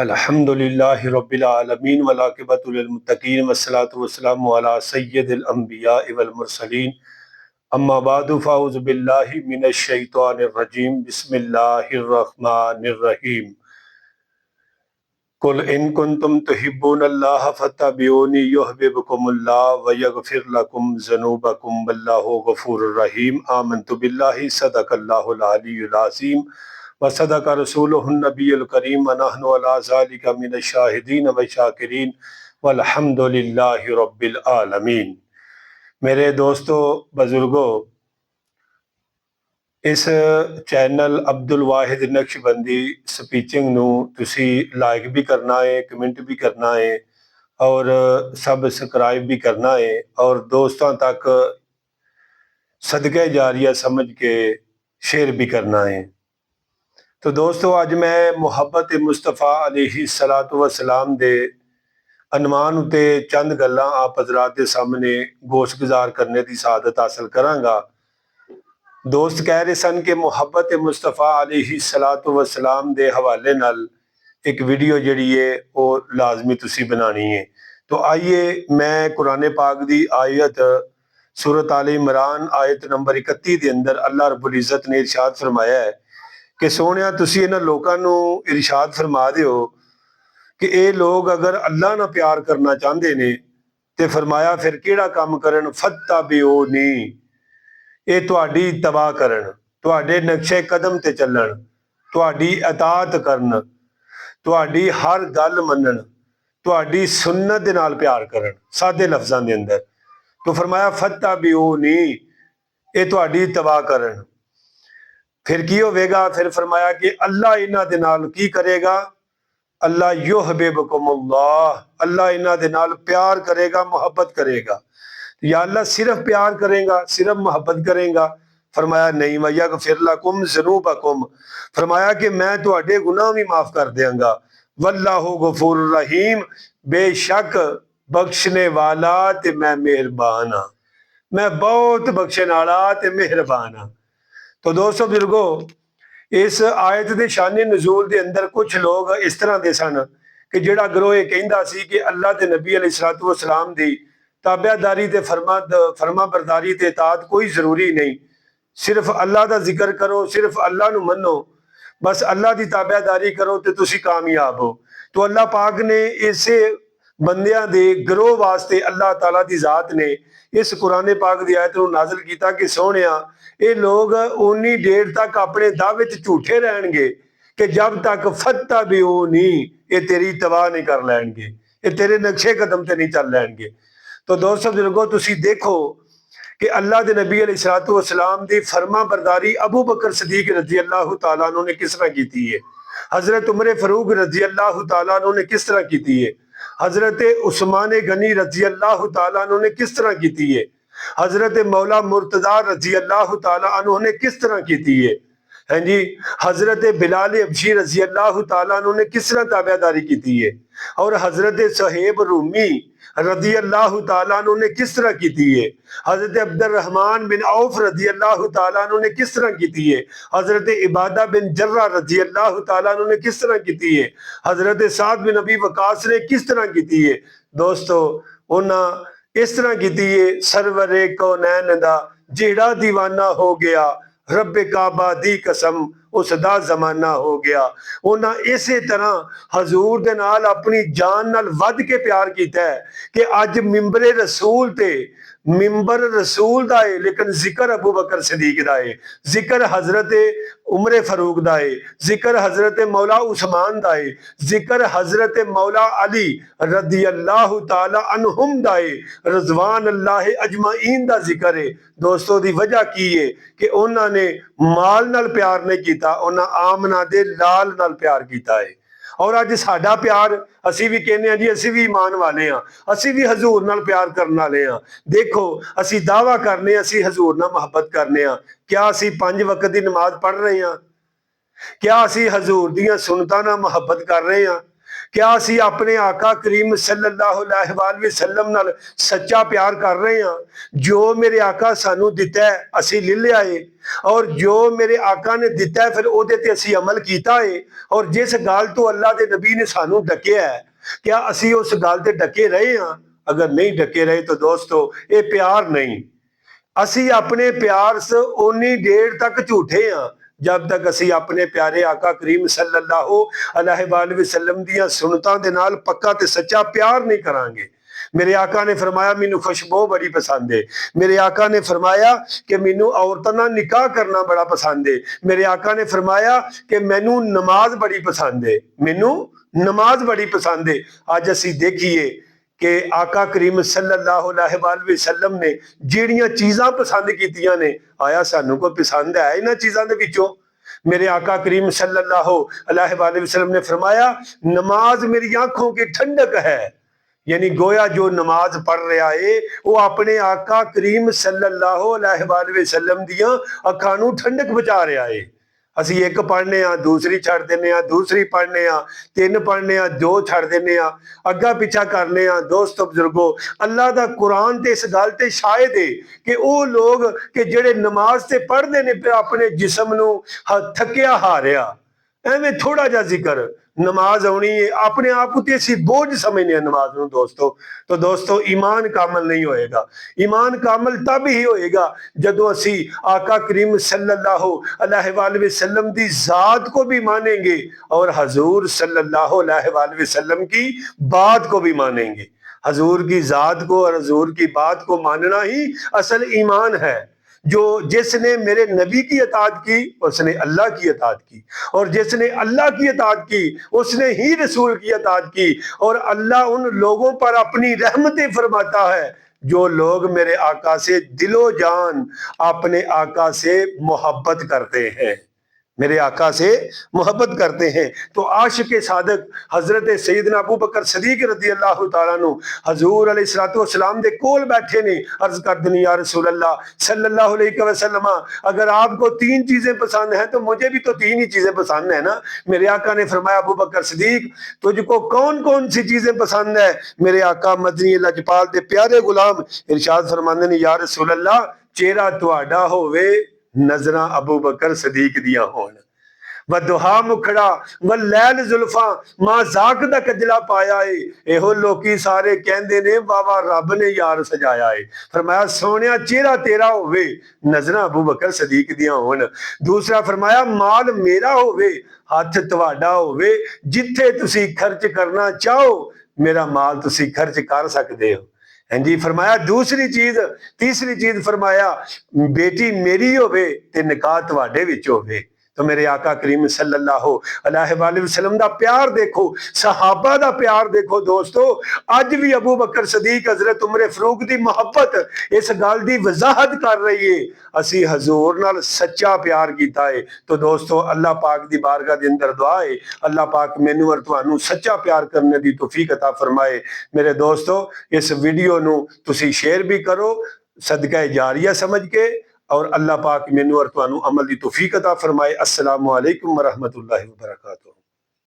अल्हम्दुलिल्लाहि रब्बिल आलमीन वल आक़िबतु लिल मुत्तक़ीन वस्सलातु वस्सलामु अला सय्यिदिल अंबिया वल मुरसलीन अम्मा बादु फ़अऊज़ु बिल्लाहि मिनश शैतानिर रजीम बिस्मिल्लाहिर रहमानिर रहीम कुल इन कुंतुम तुहिब्बूनल्लाह फत्तबिऊनी युहब्बिबकुमुल्लाह व यगफिर लकुम ज़ुनूबकुम वल्लाहु गफूरुर रहीम आमनतु बिल्लाहि सदक़ल्लाहुल अलीयुल अज़ीम व सदक़ रसूलुहुन नबियुल करीम व नहनु अला ज़ालिका मिनश शाहिदीन व शाकिरीन वल्हम्दुलिल्लाहि रब्बिल आलमीन। मेरे दोस्तों, बुजुर्गों, इस चैनल अब्दुल वाहिद नक्शबंदी स्पीचिंग नू तुसी लाइक भी करना है, कमेंट भी करना है और सब्सक्राइब भी करना है और दोस्तों तक सदका जारिया समझ के शेयर भी करना है। तो दोस्तों, अज मैं मुहब्बत मुस्तफा अलैहि सलातु वसलाम दे अनवान उते चंद गल्लां आप हज़रात के सामने गोशगुजार करने की सादत हासिल करांगा। दोस्त कह रहे सन कि मुहब्बत मुस्तफा अलैहि सलातु वसलाम दे हवाले नाल एक वीडियो जिहड़ी है वो लाजमी तुसी बनानी है। तो आइए, मैं कुरान पाक दी आयत सूरत आल इमरान आयत नंबर 31 के अंदर अल्लाह रब्बुल इज़्ज़त ने इरशाद फरमाया है कि सोहणिया तुसी इन्हां लोकां नू इरशाद फरमा दिओ कि ये लोग अगर अल्लाह ना प्यार करना चाहते ने ते फरमाया फिर केड़ा काम करन, फत्तबिऊनी, ये तुहाडी तबाह करन, तुहाडे नक्शे कदम ते चलन, तुहाडी अतात करन, तुहाडी हर गल मनन, तुहाडी सुन्नत दे नाल प्यार करन, सादे लफ्जां दे अंदर। तो फरमाया फत्तबिऊनी, ये तुहाडी तबाह करन। फिर की होवेगा? फिर फरमाया कि अल्लाह इन्हां दे नाल की करेगा? अल्लाह युहब्बिबकुमुल्लाह, अल्लाह इन्हां दे नाल प्यार करेगा, मोहब्बत करेगा। या अल्लाह सिर्फ प्यार करेगा, सिर्फ मोहब्बत करेगा? फरमाया नहीं। वयगफिर लकुम ज़ुनूबकुम, फरमाया कि मैं तुहाडे गुनाह भी माफ कर देंगा। वल्लाहु गफूरुर रहीम, बेशक बख्शने वाला ते मैं मेहरबान हाँ, मैं बहुत बख्शण वाला ते मेहरबान हाँ। तो दोस्तों बुजुर्गो, इस आयत के शाने नजूल के अंदर कुछ लोग इस तरह के सन कि जिहड़ा ग्रोह ये कहंदा सी कि अल्लाह ते नबी अलैहिस्सलातु वस्सलाम दी ताबेदारी ते फरमा बरदारी ते इताअत कोई जरूरी नहीं, सिर्फ अल्लाह का जिक्र करो, सिर्फ अल्लाह नू मनो, बस अल्लाह की ताबेदारी करो तो तुसी कामयाब हो। तो अल्लाह पाक ने इसे बंदियां दे ग्रोह वास्ते अल्लाह ताला की जात ने इस कुरान पाक की आयत को नाजिल किया कि सोहणिया ये लोग उन्नी देर तक अपने दावे च झूठे रहेंगे कि जब तक फत्तबिऊनी, ये तेरी तबाह नहीं कर लैणगे, ये तेरे नक्शे कदम ते नहीं चल लैणगे। तो दोस्तों बुजुर्गो, तुसी देखो कि अल्लाह के नबी अलैहिस्सलातु वस्सलाम दी फरमा बरदारी अबू बकर सदीक रजी अल्लाह तआला अन्हु ने किस तरह की है, हजरत उमर फारूक रजी अल्लाह तआला अन्हु ने किस तरह की है, हजरत उस्मान गनी रजी अल्लाह तआला अन्हु ने किस तरह की है, हजरत मौला मुर्तजा रजी अल्लाह तआला अन्हु ने किस तरह की है, हैं जी, हजरत बिलाल हबशी रजी अल्लाह तआला अन्हु ने किस तरह ताबेदारी की है, और हजरत सुहैब रूमी रजी अल्लाह तआला अन्हु ने किस तरह की है, हजरत अब्दुर रहमान बिन औफ रजी अल्लाह तआला अन्हु ने किस तरह की है, हजरत इबादा बिन जर्रा रजी अल्लाह तआला अन्हु ने किस तरह की है, हजरत साद बिन अबी वकास ने किस तरह की है। दोस्तों, उन्हें इस तरह की है, सरवरे कौनैन दा जिहड़ा दीवाना हो गया, रब्बे काबा दी कसम उसदा जमाना हो गया। उन्हें इसे तरह हजूर दे नाल अपनी जान नाल वध के प्यार किया है कि अज मिंबरे रसूल ते मिंबर रसूल दा है, लेकिन जिक्र अबू बकर सदीक दा है, जिक्र हजरत उमर फारूक दा है, जिक्र हजरत मौला उस्मान दा है, जिक्र हजरत मौला अली रदी अल्लाह तआला अन्हुम दा है, रज़वान अल्लाह अजमाइन दा जिक्र है। दोस्तों, दी वजह की है कि उन्होंने माल नाल प्यार नहीं किया, उन्होंने आमना दे लाल नाल प्यार किया है। और अज साडा प्यार, असी भी कहने जी असी भी ईमान वाले हाँ, असी भी हजूर नाल प्यार करने वाले हाँ। देखो, असी दावा करने असी हजूर नाल मोहब्बत करने हाँ, क्या असी 5 वक्त की नमाज पढ़ रहे हैं? क्या असी हजूर दियां सुन्नतां नाल मोहब्बत कर रहे हैं? क्या असी अपने आका करीम सल्लल्लाहु अलैहि वसल्लम नाल सच्चा प्यार कर रहे हैं? जो मेरे आका सानू दिता है असी ले लिया है, और जो मेरे आका ने दिता है फिर ओदे ते असी अमल कीता है। और जिस गल तो अल्लाह के नबी ने सानू डकिया है, क्या असी उस गल ते डके रहे हैं? अगर नहीं डके रहे तो दोस्तों ये प्यार नहीं। असी अपने प्यार से उन्नी देर तक झूठे हाँ जब तक असी अपने प्यारे आका करीम सल्लल्लाहु अलैहि वसल्लम दी सुनतां दे नाल पक्का ते सच्चा प्यार नहीं करांगे। मेरे आका ने फरमाया मैनू खुशबू बड़ी पसंद है। मेरे आका ने फरमाया कि मैनू औरतां नाल निकाह करना बड़ा पसंद है। मेरे आका ने फरमाया कि मैनू नमाज बड़ी पसंद है। मैनू नमाज बड़ी पसंद है। अज असी देखिए कि आका करीम सल्लल्लाहु अलैहि वसल्लम ने जिहड़ियां चीज़ां पसंद कीतियां ने, आया सानू कोई पसंद है इन्हां चीज़ां दे विचों? मेरे आका करीम सल्लल्लाहु अलैहि वसल्लम ने फरमाया नमाज मेरी आंखों की ठंडक है। यानी गोया जो नमाज पढ़ रहा है वो अपने आका करीम सल्लल्लाहु अलैहि वसल्लम दियां अखां नूं ठंडक पहुंचा रहा है। असी एक पढ़ने दूसरी छड़ देने, दूसरी पढ़ने, तीन पढ़ने, दो छड़ देने, अग्गा पिछा करने। दोस्तों बुजुर्गो, अल्लाह दा कुरान ते इस गल ते शायद है कि वो लोग कि जेड़े नमाज ते पढ़ते ने पे अपने जिस्म नूं थकिया हारिया, एवें थोड़ा जा जिक्र नमाज आनी है अपने आप को असी बोझ समझने नमाज नूं दोस्तों। तो दोस्तों ईमान कामल नहीं होएगा। ईमान कामल तब ही होएगा जदों असी आका करीम सल्लल्लाहु अलैहि वसल्लम दी जात को भी मानेंगे और हजूर सल्लल्लाहु अलैहि वसल्लम की बात को भी मानेंगे। हजूर की जात को और हजूर की बात को मानना ही असल ईमान है। जो जिसने मेरे नबी की अताअत की उसने अल्लाह की अताअत की, और जिसने अल्लाह की अताअत की उसने ही रसूल की अताअत की। और अल्लाह उन लोगों पर अपनी रहमतें फरमाता है जो लोग मेरे आका से दिलो जान अपने आका से मोहब्बत करते हैं, मेरे आका से मोहब्बत करते हैं। तो आशिक सादक हजरत सैयदना अबू बकर सदीक रज़ी अल्लाह तआला अन्हु हजूर अलैहिस्सलातु वस्सलाम दे कोल बैठे ने, अर्ज कर दनी या रसूल अल्लाह सल्लल्लाहु अलैहि वसल्लम, अगर आपको तीन चीजें पसंद हैं तो मुझे भी तो तीन ही चीजें पसंद है ना। मेरे आका ने फरमाया अबू बकर सदीक तुझको कौन कौन सी चीजें पसंद है? मेरे आका मदनी लजपाल दे प्यारे गुलाम इरशाद फरमांदे ने या रसूल अल्लाह चेहरा तुहाडा होवे, नजरां अबू बकर सदीक दियां होण, व दुहा मुखड़ा व लैल जुल्फा मां जाक दा कजला पाया है। एहो लोकी सारे कहंदे ने वावा रब ने यार सजाया है। फरमाया सोनिया चेहरा तेरा होवे, नजरां अबू बकर सदीक दियां होण। दूसरा फरमाया माल मेरा होवे, हथ तुहाडा होवे, जिथे तुसी खर्च करना चाहो मेरा माल तुसी खर्च कर सकदे हो। जी फरमाया दूसरी चीज, तीसरी चीज फरमाया बेटी मेरी होवे ते निकाह तुहाडे विच होवे। तो मेरे आका करीम सल्लल्लाहु अलैहि वसल्लम दा प्यार देखो, सहाबा दा प्यार देखो दोस्तों। अज भी अबू बकर सदीक हजरत उमर फरूक दी मोहब्बत इस गल दी वजाहत कर रही है असी हजूर नाल सच्चा प्यार कीता है। तो दोस्तों अल्लाह पाक दी बारगाह दे अंदर दुआ है अल्लाह पाक मैनू और तुहानू सच्चा प्यार करने दी तौफीक अता फरमाए। मेरे दोस्तों इस वीडियो नू तुसी शेयर भी करो सदका जारिया समझ के, और अल्लाह पाक मैनू और तुहानू अमल दी तौफीक अता फरमाए। अस्सलामु अलैकुम व रहमतुल्लाहि व बरकातुहू।